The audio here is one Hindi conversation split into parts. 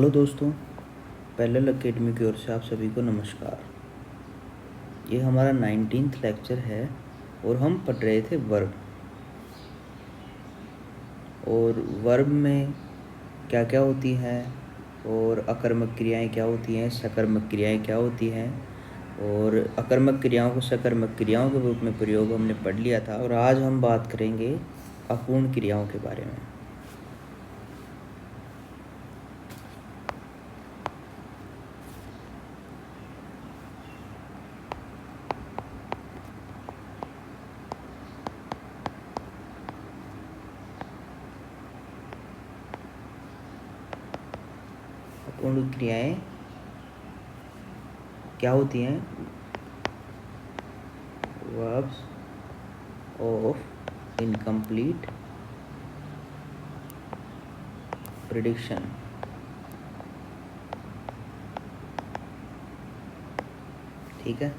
हेलो दोस्तों, पैरेलल एकेडमी की ओर से आप सभी को नमस्कार। ये हमारा 19th लेक्चर है और हम पढ़ रहे थे वर्ब। और वर्ब में क्या क्या होती हैं और अकर्मक क्रियाएं क्या होती हैं, सकर्मक क्रियाएं क्या होती हैं और अकर्मक क्रियाओं को सकर्मक क्रियाओं के रूप में प्रयोग हमने पढ़ लिया था। और आज हम बात करेंगे अपूर्ण क्रियाओं के बारे में। अपूर्ण क्रियाएं क्या होती हैं? verbs of incomplete prediction। ठीक है,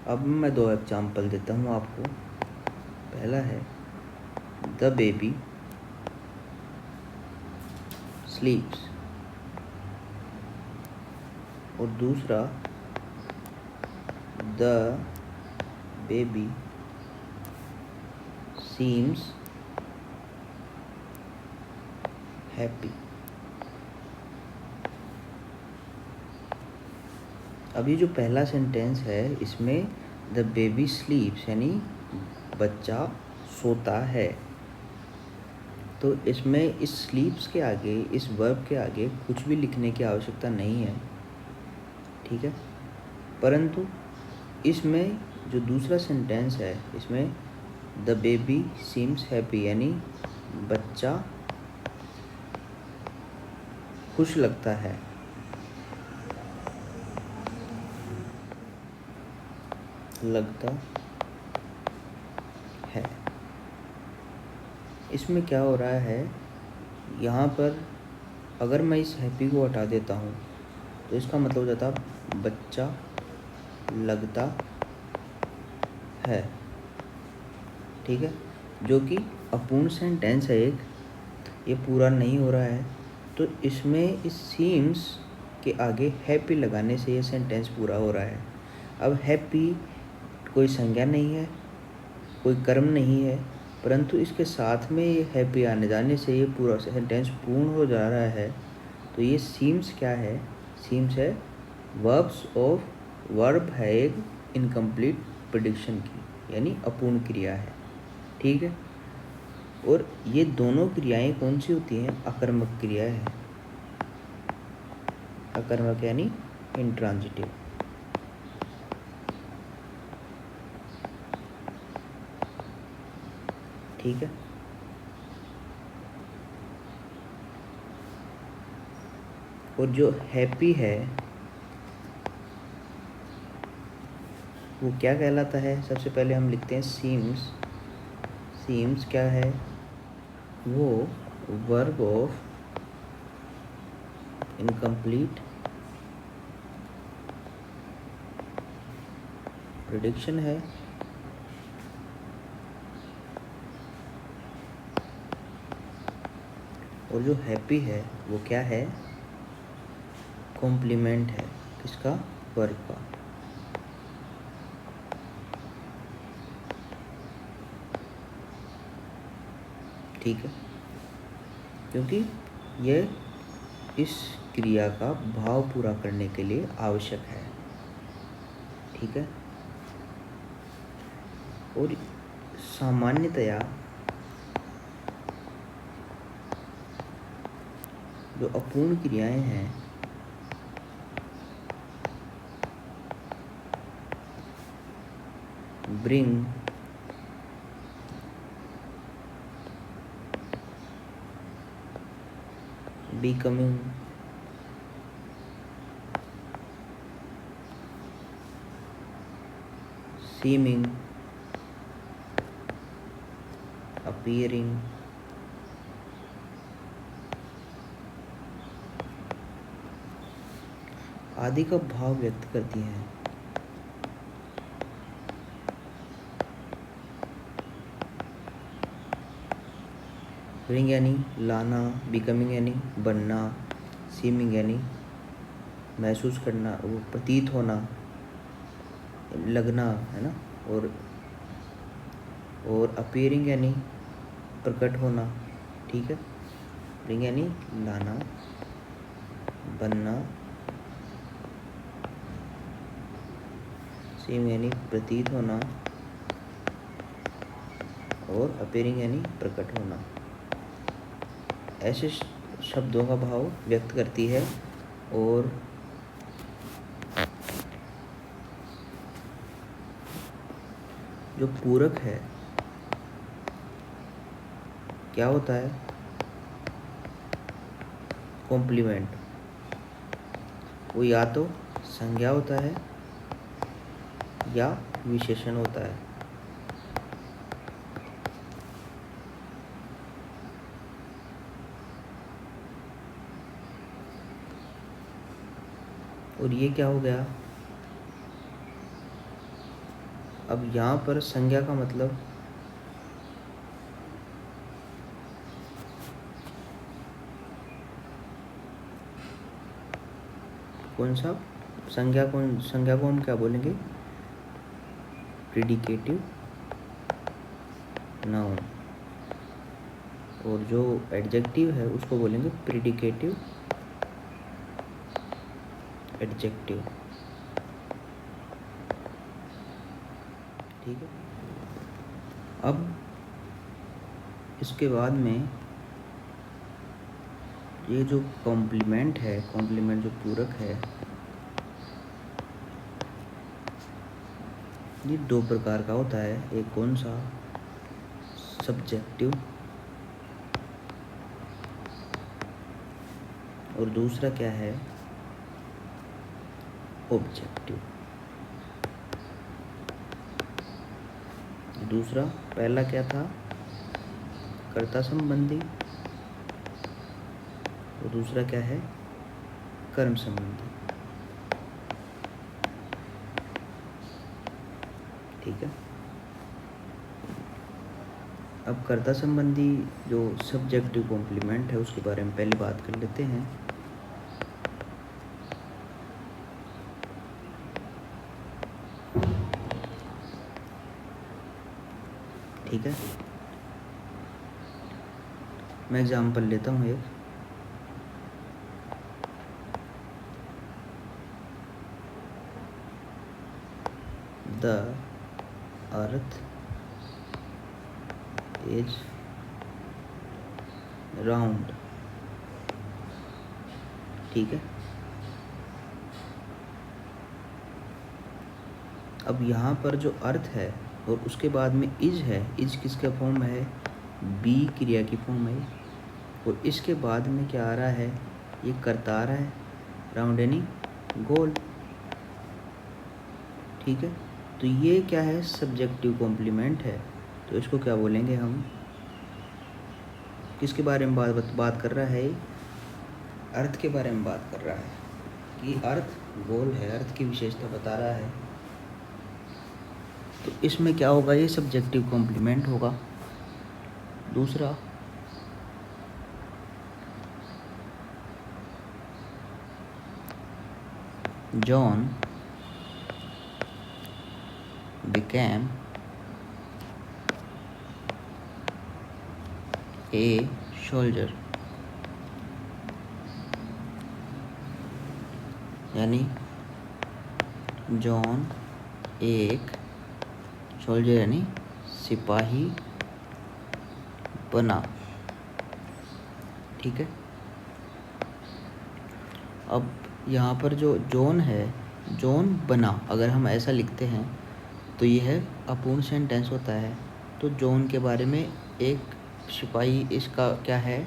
अब मैं दो एग्जाम्पल देता हूँ आपको। पहला है द बेबी स्लीप्स और दूसरा द बेबी सीम्स हैप्पी। अब ये जो पहला सेंटेंस है इसमें द बेबी स्लीप्स यानी बच्चा सोता है, तो इसमें इस स्लीप्स के आगे, इस वर्ब के आगे कुछ भी लिखने की आवश्यकता नहीं है। ठीक है, परंतु इसमें जो दूसरा सेंटेंस है इसमें द बेबी सीम्स हैप्पी यानी बच्चा खुश लगता है। इसमें क्या हो रहा है, यहाँ पर अगर मैं इस हैप्पी को हटा देता हूँ तो इसका मतलब हो जाता बच्चा लगता है। ठीक है, जो कि अपूर्ण सेंटेंस है एक, ये पूरा नहीं हो रहा है, तो इसमें इस सीम्स के आगे हैप्पी लगाने से ये सेंटेंस पूरा हो रहा है। अब हैप्पी कोई संज्ञा नहीं है, कोई कर्म नहीं है, परंतु इसके साथ में ये हैप्पी आने जाने से ये पूरा सेंटेंस पूर्ण हो जा रहा है। तो ये सीम्स क्या है? सीम्स है वर्ब्स ऑफ वर्ब है एक इनकम्प्लीट प्रेडिक्शन की, यानी अपूर्ण क्रिया है। ठीक है, और ये दोनों क्रियाएं कौन सी होती हैं? अकर्मक क्रिया है। अकर्मक यानी इंट्रांजिटिव। ठीक है, और जो हैप्पी है वो क्या कहलाता है? सबसे पहले हम लिखते हैं सीम्स। सीम्स क्या है? वो वर्ब ऑफ इनकम्प्लीट प्रेडिक्शन है। और जो हैप्पी है वो क्या है? कॉम्प्लीमेंट है। किसका? वर्ब का। ठीक है, क्योंकि यह इस क्रिया का भाव पूरा करने के लिए आवश्यक है। ठीक है, और सामान्यतया जो अपूर्ण क्रियाएं हैं ब्रिंग becoming seeming appearing आदि का भाव व्यक्त करती हैं। ब्रिंग यानी लाना, बिकमिंग यानी बनना, सीमिंग यानी महसूस करना, वो प्रतीत होना, लगना, है ना। और अपीयरिंग यानी प्रकट होना, ठीक है। अपीयरिंग यानी लाना, बनना, सीम यानी प्रतीत होना, और अपीयरिंग यानी प्रकट होना। ऐसे शब्दों का भाव व्यक्त करती है। और जो पूरक है क्या होता है? कॉम्प्लीमेंट। वो या तो संज्ञा होता है या विशेषण होता है। और ये क्या हो गया? अब यहाँ पर संज्ञा का मतलब कौन सा? संज्ञा को हम क्या बोलेंगे? प्रीडिकेटिव नाउन। और जो एडजेक्टिव है उसको बोलेंगे प्रीडिकेटिव एडजेक्टिव, ठीक है। अब इसके बाद में ये जो कॉम्प्लीमेंट है, कॉम्प्लीमेंट जो पूरक है, ये दो प्रकार का होता है। एक कौन सा? सब्जेक्टिव, और दूसरा क्या है? ऑब्जेक्टिव। दूसरा, पहला क्या था? कर्ता संबंधी, और दूसरा क्या है? कर्म संबंधी, ठीक है। अब कर्ता संबंधी जो सब्जेक्टिव कॉम्प्लीमेंट है उसके बारे में पहले बात कर लेते हैं। ठीक है, मैं एग्जाम्पल लेता हूँ एक। द अर्थ इज राउंड, ठीक है। अब यहाँ पर जो अर्थ है और उसके बाद में इज है, इज किसका फॉर्म है? बी क्रिया की फॉर्म है। और इसके बाद में क्या आ रहा है? ये कर्ता आ रहा है, राउंड यानी गोल, ठीक है। तो ये क्या है? सब्जेक्टिव कॉम्प्लीमेंट है। तो इसको क्या बोलेंगे हम? किसके बारे में बात कर रहा है? अर्थ के बारे में बात कर रहा है कि अर्थ गोल है, अर्थ की विशेषता बता रहा है। तो इसमें क्या होगा? ये सब्जेक्टिव कॉम्प्लीमेंट होगा। दूसरा, जॉन became a soldier, यानी जॉन एक सोल्जर यानी सिपाही बना, ठीक है। अब यहाँ पर जो जॉन है, जॉन बना, अगर हम ऐसा लिखते हैं तो यह अपूर्ण सेंटेंस होता है। तो जॉन के बारे में एक सिपाही, इसका क्या है?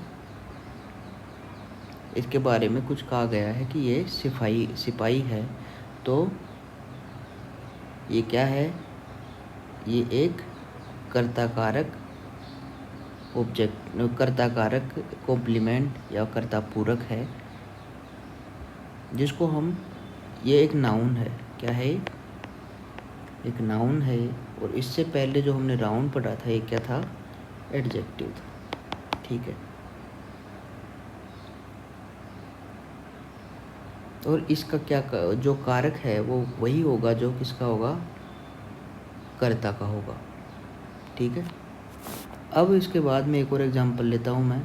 इसके बारे में कुछ कहा गया है कि ये सिपाही है। तो ये क्या है? ये एक कर्ताकारक ऑब्जेक्ट, कर्ताकारक कॉम्प्लीमेंट या कर्ता पूरक है, जिसको हम, ये एक नाउन है। क्या है? एक नाउन है। और इससे पहले जो हमने राउंड पढ़ा था, ये क्या था? एडजेक्टिव था, ठीक है। और इसका जो कारक है वो वही होगा जो किसका होगा, कर्ता का होगा। ठीक है। अब इसके बाद में एक और एग्जांपल लेता हूँ मैं।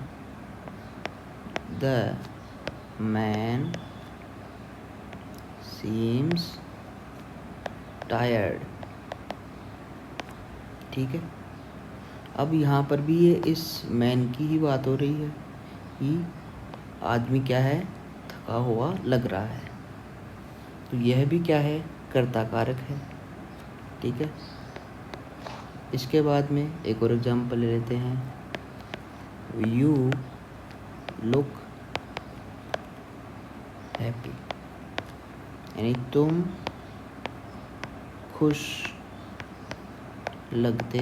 The man seems tired. ठीक है। अब यहाँ पर भी ये इस मैन की ही बात हो रही है कि आदमी क्या है, थका हुआ लग रहा है। तो यह भी क्या है, कर्ता कारक है। ठीक है। इसके बाद में एक और एग्जांपल ले लेते हैं। यू लुक हैप्पी, यानी तुम खुश लगते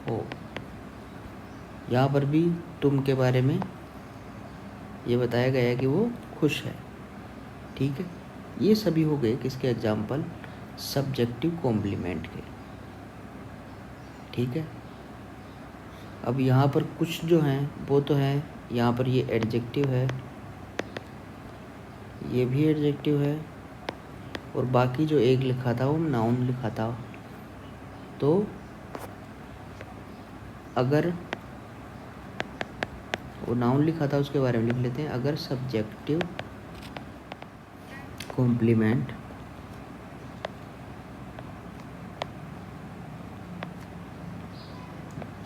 हो। यहाँ पर भी तुम के बारे में ये बताया गया है कि वो खुश है। ठीक है। ये सभी हो गए किसके एग्जाम्पल, सब्जेक्टिव कॉम्प्लीमेंट के। ठीक है। अब यहाँ पर कुछ जो हैं वो तो हैं, यहाँ पर ये एडजेक्टिव है, ये भी एडजेक्टिव है, और बाकी जो एक लिखा था वो नाउन लिखा था। तो अगर वो नाउन लिखा था उसके बारे में लिख लेते हैं। अगर सब्जेक्टिव कॉम्प्लीमेंट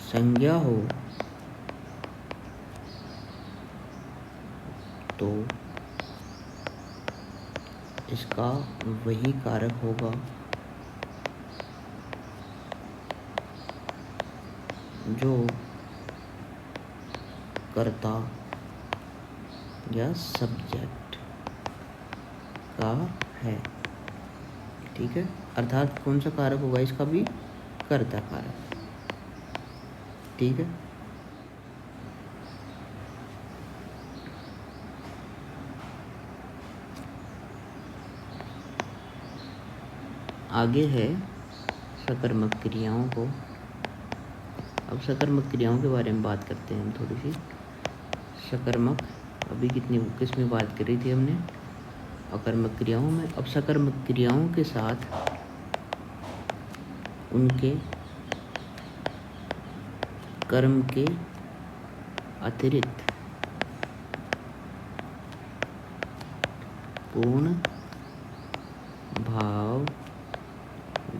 संज्ञा हो तो इसका वही कारक होगा जो कर्ता या सब्जेक्ट का है। ठीक है। अर्थात कौन सा कारक होगा, इसका भी कर्ता कारक। ठीक है। आगे है सकर्मक क्रियाओं को। अब सकर्मक क्रियाओं के बारे में बात करते हैं हम थोड़ी सी। सकर्मक अभी किस में बात करी थी हमने, अकर्मक क्रियाओं में। अब सकर्मक क्रियाओं के साथ उनके कर्म के अतिरिक्त पूर्ण भाव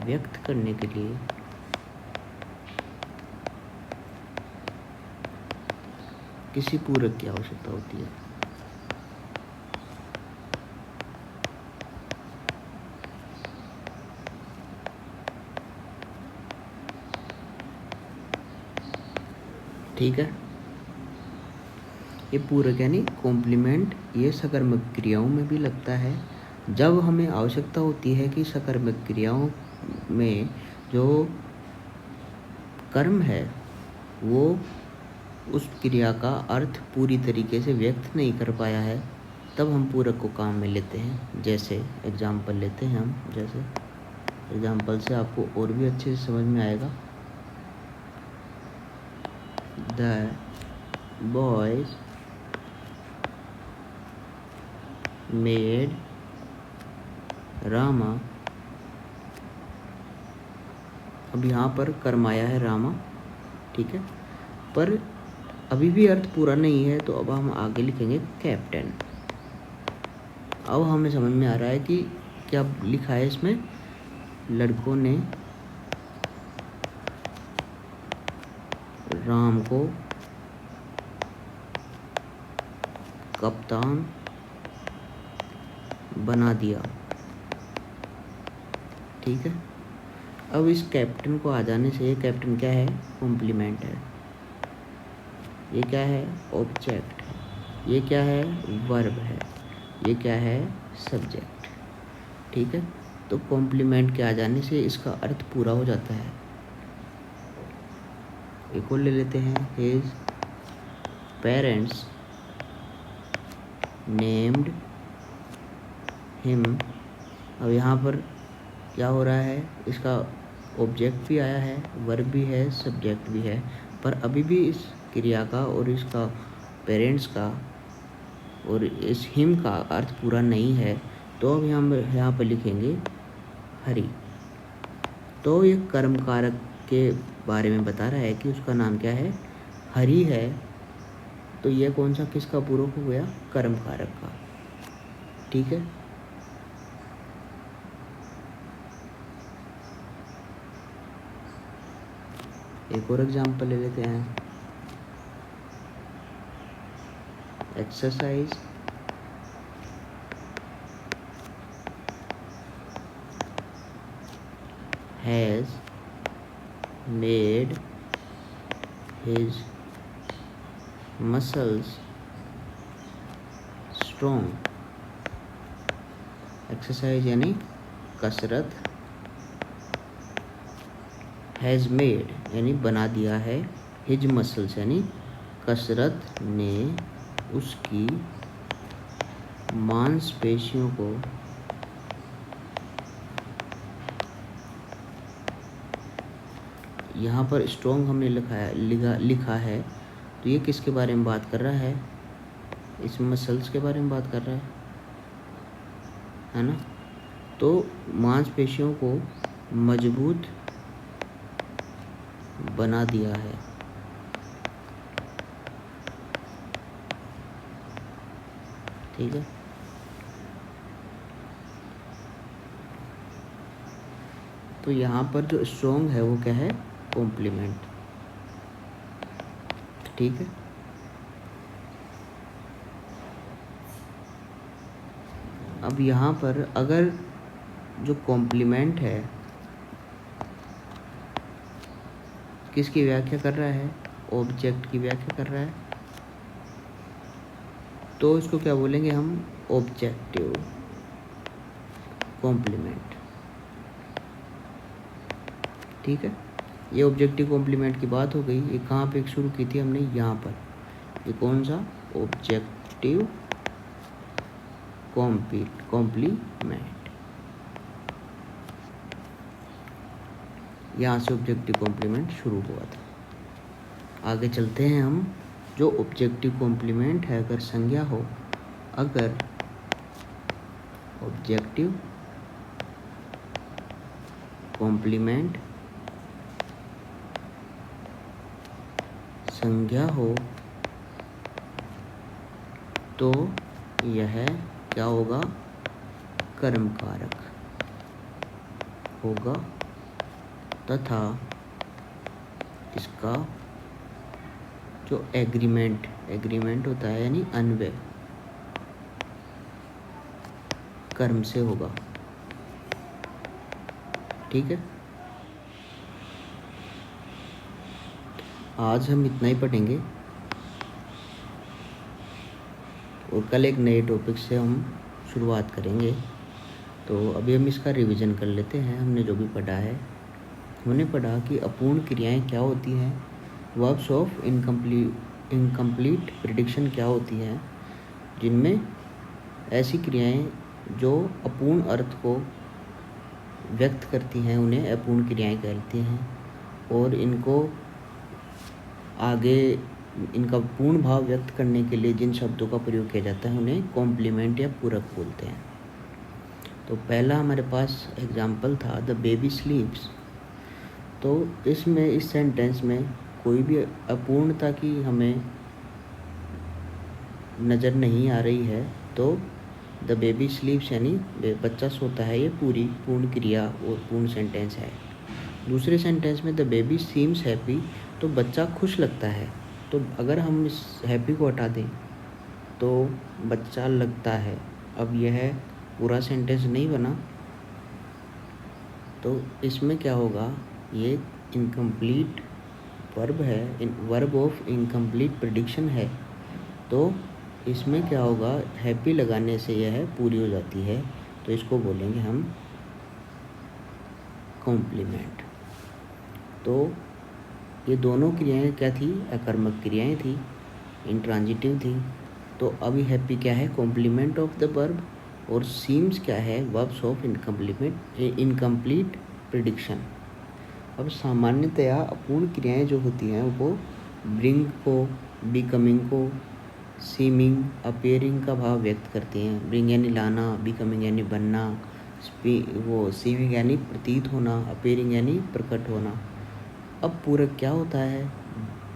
व्यक्त करने के लिए किसी पूरक की आवश्यकता होती है। ठीक है। ये पूरक यानी कॉम्प्लीमेंट, ये सकर्मक क्रियाओं में भी लगता है। जब हमें आवश्यकता होती है कि सकर्मक क्रियाओं में जो कर्म है वो उस क्रिया का अर्थ पूरी तरीके से व्यक्त नहीं कर पाया है, तब हम पूरक को काम में लेते हैं। जैसे एग्जाम्पल लेते हैं हम, जैसे एग्जाम्पल से आपको और भी अच्छे से समझ में आएगा। The boys made Rama. अब यहाँ पर कर्म आया है रामा। ठीक है। पर अभी भी अर्थ पूरा नहीं है, तो अब हम आगे लिखेंगे कैप्टन। अब हमें समझ में आ रहा है कि क्या लिखा है इसमें, लड़कों ने राम को कप्तान बना दिया। ठीक है। अब इस कैप्टन को आ जाने से, ये कैप्टन क्या है, कॉम्प्लीमेंट है। ये क्या है, ऑब्जेक्ट है। ये क्या है, वर्ब है। ये क्या है, सब्जेक्ट। ठीक है। तो कॉम्प्लीमेंट के आ जाने से इसका अर्थ पूरा हो जाता है। एक और ले लेते हैं, हिज पेरेंट्स नेम्ड हिम। अब यहाँ पर क्या हो रहा है, इसका ऑब्जेक्ट भी आया है, वर्ब भी है, सब्जेक्ट भी है, पर अभी भी इस क्रिया का और इसका पेरेंट्स का और इस हिम का अर्थ पूरा नहीं है, तो अब हम यहाँ पर लिखेंगे हरि। तो ये कर्म कारक के बारे में बता रहा है कि उसका नाम क्या है, हरि है। तो ये कौन सा किसका पूरक हो गया, कर्म कारक का। ठीक है, एक और एग्जाम्पल ले लेते हैं। Exercise has made his muscles strong. Exercise यानी कसरत, हैज़ मेड यानी बना दिया है, हिज मसल्स यानी कसरत ने उसकी मांसपेशियों को यहाँ पर स्ट्रॉन्ग हमने लिखा है, तो ये किसके बारे में बात कर रहा है, इस मसल्स के बारे में बात कर रहा है ना। तो मांसपेशियों को मजबूत बना दिया है। ठीक है, तो यहाँ पर जो स्ट्रॉन्ग है वो क्या है, कॉम्प्लीमेंट। ठीक है, अब यहाँ पर अगर जो कॉम्प्लीमेंट है किसकी व्याख्या कर रहा है, ऑब्जेक्ट की व्याख्या कर रहा है, तो इसको क्या बोलेंगे हम, ऑब्जेक्टिव कॉम्प्लीमेंट। ठीक है, ये ऑब्जेक्टिव कॉम्प्लीमेंट की बात हो गई। ये कहाँ पे शुरू की थी हमने, यहाँ पर। ये कौन सा, ऑब्जेक्टिव कॉम्प्लीमेंट। यहाँ से ऑब्जेक्टिव कॉम्प्लीमेंट शुरू हुआ था। आगे चलते हैं हम। जो ऑब्जेक्टिव कॉम्प्लीमेंट है, अगर संज्ञा हो, अगर ऑब्जेक्टिव कॉम्प्लीमेंट संज्ञा हो तो यह क्या होगा, कर्म कारक होगा तथा इसका जो एग्रीमेंट होता है यानी अन्वय कर्म से होगा। ठीक है, आज हम इतना ही पढ़ेंगे और कल एक नए टॉपिक से हम शुरुआत करेंगे। तो अभी हम इसका रिवीजन कर लेते हैं। हमने जो भी पढ़ा है, हमने पढ़ा कि अपूर्ण क्रियाएं क्या होती हैं, वर्ब्स ऑफ इनकम्प्लीट प्रिडिक्शन क्या होती हैं, जिनमें ऐसी क्रियाएं जो अपूर्ण अर्थ को व्यक्त करती हैं उन्हें अपूर्ण क्रियाएं कहती हैं, और इनको आगे इनका पूर्ण भाव व्यक्त करने के लिए जिन शब्दों का प्रयोग किया जाता है उन्हें कॉम्प्लीमेंट या पूरक बोलते हैं। तो पहला हमारे पास एग्जाम्पल था द बेबी स्लीप्स। तो इसमें इस सेंटेंस में कोई भी अपूर्णता की हमें नज़र नहीं आ रही है। तो द बेबी स्लीप्स यानी बच्चा सोता है, ये पूर्ण क्रिया और पूर्ण सेंटेंस है। दूसरे सेंटेंस में द बेबी सीम्स हैप्पी, तो बच्चा खुश लगता है। तो अगर हम इस हैप्पी को हटा दें तो बच्चा लगता है। अब यह पूरा सेंटेंस नहीं बना, तो इसमें क्या होगा, ये इनकम्प्लीट वर्ब है, वर्ब ऑफ इनकम्प्लीट प्रेडिक्शन है। तो इसमें क्या होगा, हैप्पी लगाने से यह पूरी हो जाती है, तो इसको बोलेंगे हम कॉम्प्लीमेंट। तो ये दोनों क्रियाएं क्या थी, अकर्मक क्रियाएं थी, इंट्रांजिटिव थी। तो अभी हैप्पी क्या है, कॉम्प्लीमेंट ऑफ द वर्ब, और सीम्स क्या है, वर्ब्स ऑफ इनकम्प्लीट प्रेडिक्शन। अब सामान्यतया अपूर्ण क्रियाएं जो होती हैं वो ब्रिंग को, बिकमिंग को, सीमिंग अपेयरिंग का भाव व्यक्त करते हैं। ब्रिंग यानी लाना, बिकमिंग यानी बनना, वो सीमिंग यानी प्रतीत होना, अपेयरिंग यानी प्रकट होना। अब पूरक क्या होता है?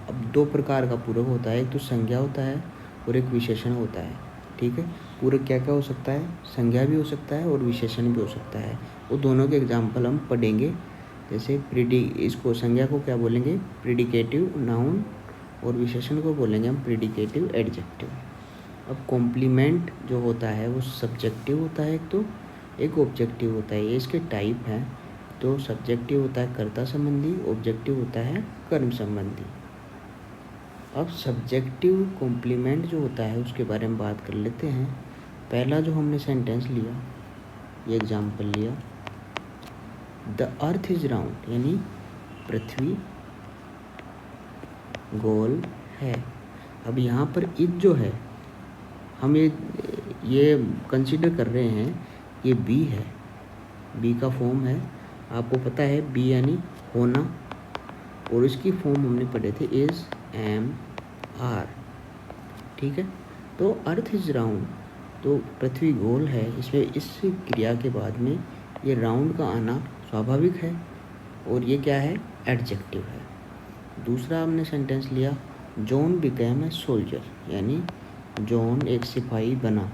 अब दो प्रकार का पूरक होता है, एक तो संज्ञा होता है और एक विशेषण होता है। ठीक है, पूरक क्या क्या हो सकता है? संज्ञा भी हो सकता है और विशेषण भी हो सकता है। वो दोनों के एग्जाम्पल हम पढ़ेंगे। जैसे इसको संज्ञा को क्या बोलेंगे? प्रिडिकेटिव नाउन, और विशेषण को बोलेंगे हम प्रिडिकेटिव एडजेक्टिव। अब कॉम्प्लीमेंट जो होता है वो सब्जेक्टिव होता है, एक ऑब्जेक्टिव होता है। ये इसके टाइप हैं। तो सब्जेक्टिव होता है कर्ता संबंधी, ऑब्जेक्टिव होता है कर्म संबंधी। अब सब्जेक्टिव कॉम्प्लीमेंट जो होता है उसके बारे में बात कर लेते हैं। पहला जो हमने सेंटेंस लिया, ये एग्जाम्पल लिया, द अर्थ इज राउंड, यानी पृथ्वी गोल है। अब यहाँ पर इज जो है, हम ये कंसिडर कर रहे हैं, ये बी है, बी का फॉर्म है। आपको पता है बी यानी होना, और इसकी फॉर्म हमने पढ़े थे इज, एम, आर। ठीक है, तो अर्थ इज राउंड, तो पृथ्वी गोल है, इसमें इस क्रिया के बाद में ये राउंड का आना स्वाभाविक है, और ये क्या है? एडजेक्टिव है। दूसरा हमने सेंटेंस लिया, जॉन बिकेम ए सोल्जर, यानी जॉन एक सिपाही बना।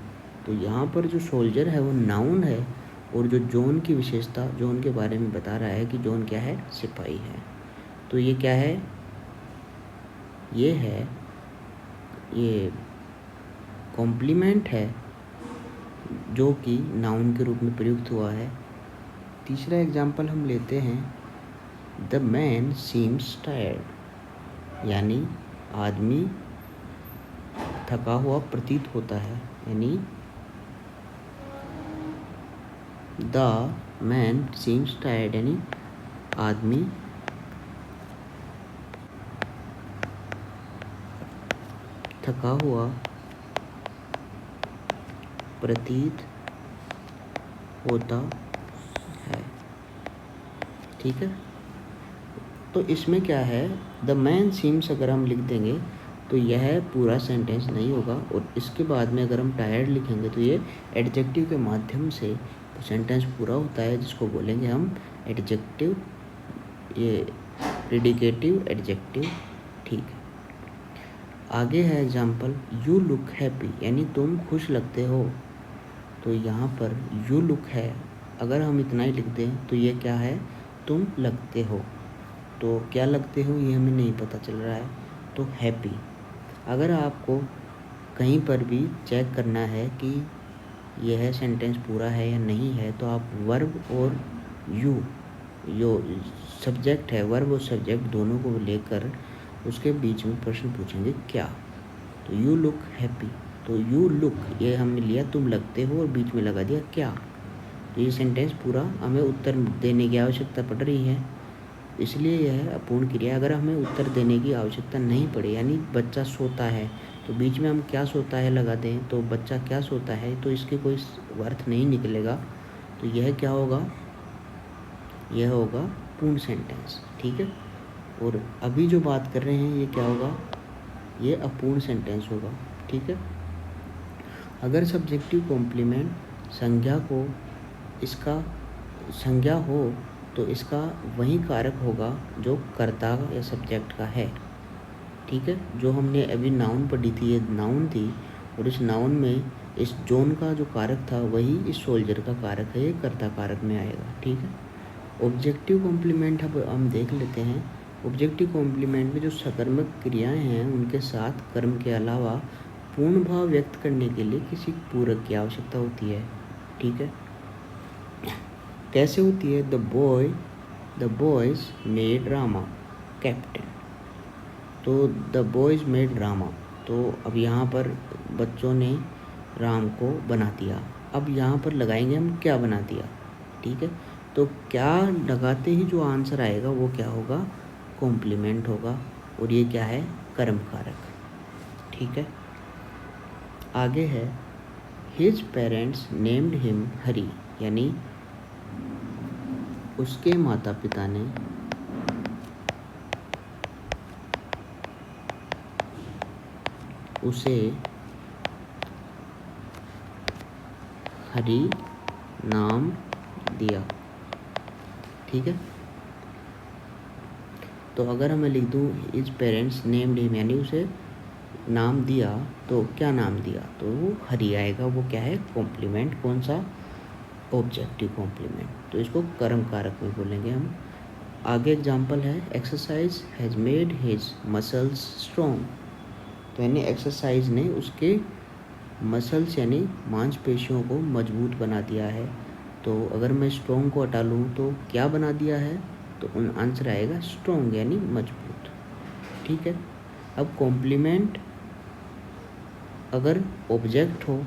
तो यहाँ पर जो सोल्जर है वो नाउन है, और जो जॉन की विशेषता, जॉन के बारे में बता रहा है कि जॉन क्या है? सिपाही है। तो ये क्या है? ये कॉम्प्लीमेंट है जो कि नाउन के रूप में प्रयुक्त हुआ है। तीसरा एग्जाम्पल हम लेते हैं, द मैन सीम्स टायर्ड, यानी आदमी थका हुआ प्रतीत होता है, यानी द मैन सीम्स टायर्ड, यानी आदमी थका हुआ प्रतीत होता है। ठीक है, तो इसमें क्या है? द मैन सीम्स अगर हम लिख देंगे तो यह पूरा सेंटेंस नहीं होगा, और इसके बाद में अगर हम टायर्ड लिखेंगे तो ये एडजेक्टिव के माध्यम से सेंटेंस पूरा होता है, जिसको बोलेंगे हम एडजेक्टिव, ये प्रिडिकेटिव एडजेक्टिव। ठीक है, आगे है एग्जाम्पल, यू लुक हैप्पी, यानी तुम खुश लगते हो। तो यहाँ पर यू लुक है, अगर हम इतना ही लिख दें तो ये क्या है? तुम लगते हो। तो क्या लगते हो ये हमें नहीं पता चल रहा है, तो हैप्पी। अगर आपको कहीं पर भी चेक करना है कि यह सेंटेंस पूरा है या नहीं है, तो आप वर्ब और यू, जो सब्जेक्ट है, वर्ब और सब्जेक्ट दोनों को लेकर उसके बीच में प्रश्न पूछेंगे क्या। तो यू लुक हैप्पी, तो यू लुक ये हमने लिया तुम लगते हो, और बीच में लगा दिया क्या। तो ये सेंटेंस पूरा हमें उत्तर देने की आवश्यकता पड़ रही है, इसलिए यह अपूर्ण क्रिया। अगर हमें उत्तर देने की आवश्यकता नहीं पड़े, यानी बच्चा सोता है, तो बीच में हम क्या सोता है लगा दें, तो बच्चा क्या सोता है, तो इसके कोई अर्थ नहीं निकलेगा। तो यह क्या होगा? यह होगा पूर्ण सेंटेंस। ठीक है, और अभी जो बात कर रहे हैं ये क्या होगा? ये अपूर्ण सेंटेंस होगा। ठीक है, अगर सब्जेक्टिव कॉम्प्लीमेंट संज्ञा को, इसका संज्ञा हो तो इसका वही कारक होगा जो कर्ता या सब्जेक्ट का है। ठीक है, जो हमने अभी नाउन पढ़ी थी, ये नाउन थी, और इस नाउन में इस जोन का जो कारक था वही इस सोल्जर का कारक है, ये कर्ता कारक में आएगा। ठीक है, ऑब्जेक्टिव कॉम्प्लीमेंट अब हम देख लेते हैं। ऑब्जेक्टिव कॉम्प्लीमेंट में जो सकर्मक क्रियाएं हैं उनके साथ कर्म के अलावा पूर्ण भाव व्यक्त करने के लिए किसी पूरक की आवश्यकता होती है। ठीक है, कैसे होती है? The boys made Rama captain. तो द बॉयज मेड रामा, तो अब यहाँ पर बच्चों ने राम को बना दिया। अब यहाँ पर लगाएंगे हम क्या बना दिया। ठीक है, तो क्या लगाते ही जो आंसर आएगा वो क्या होगा? कॉम्प्लीमेंट होगा, और ये क्या है? कर्म कारक। ठीक है, आगे है, हिज पेरेंट्स नेम्ड हिम हरी, यानी उसके माता पिता ने उसे हरि नाम दिया। ठीक है, तो अगर मैं लिख दूँ इज पेरेंट्स नेम्ड हिम, यानी उसे नाम दिया, तो क्या नाम दिया, तो वो हरि आएगा। वो क्या है, कॉम्प्लीमेंट, कौन सा, ऑब्जेक्टिव कॉम्प्लीमेंट, तो इसको कर्म कारक में बोलेंगे हम। आगे एग्जाम्पल है, exercise has made his muscles strong, तो यानी एक्सरसाइज ने उसके मसल्स यानी मांसपेशियों को मजबूत बना दिया है। तो अगर मैं स्ट्रॉन्ग को हटा लूँ तो क्या बना दिया है, तो आंसर आएगा स्ट्रॉन्ग यानी मजबूत। ठीक है, अब कॉम्प्लीमेंट अगर ऑब्जेक्ट हो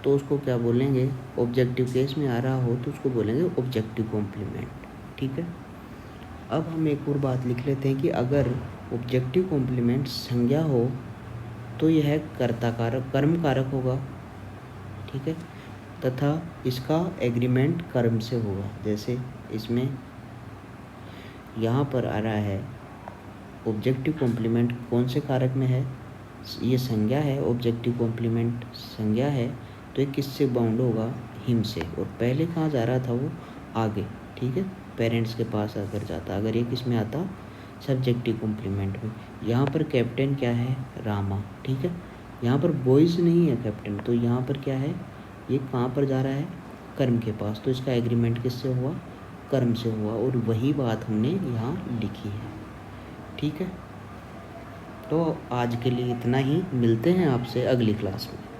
तो उसको क्या बोलेंगे, ऑब्जेक्टिव केस में आ रहा हो तो उसको बोलेंगे ऑब्जेक्टिव कॉम्प्लीमेंट। ठीक है, अब हम एक और बात लिख लेते हैं कि अगर ऑब्जेक्टिव कॉम्प्लीमेंट संज्ञा हो तो यह कर्ता कारक, कर्म कारक होगा। ठीक है, तथा इसका एग्रीमेंट कर्म से होगा। जैसे इसमें यहाँ पर आ रहा है ऑब्जेक्टिव कॉम्प्लीमेंट कौन से कारक में है, ये संज्ञा है, ऑब्जेक्टिव कॉम्प्लीमेंट संज्ञा है, तो ये किससे बाउंड होगा, हिम से। और पहले कहाँ जा रहा था वो, आगे। ठीक है, पेरेंट्स के पास आकर जाता। अगर ये किस में आता, सब्जेक्टिव कॉम्प्लीमेंट में। यहाँ पर कैप्टन क्या है, रामा। ठीक है, यहाँ पर बॉयज़ नहीं है कैप्टन, तो यहाँ पर क्या है, ये कहाँ पर जा रहा है, कर्म के पास, तो इसका एग्रीमेंट किससे हुआ, कर्म से हुआ। और वही बात हमने यहाँ लिखी है। ठीक है, तो आज के लिए इतना ही, मिलते हैं आपसे अगली क्लास में।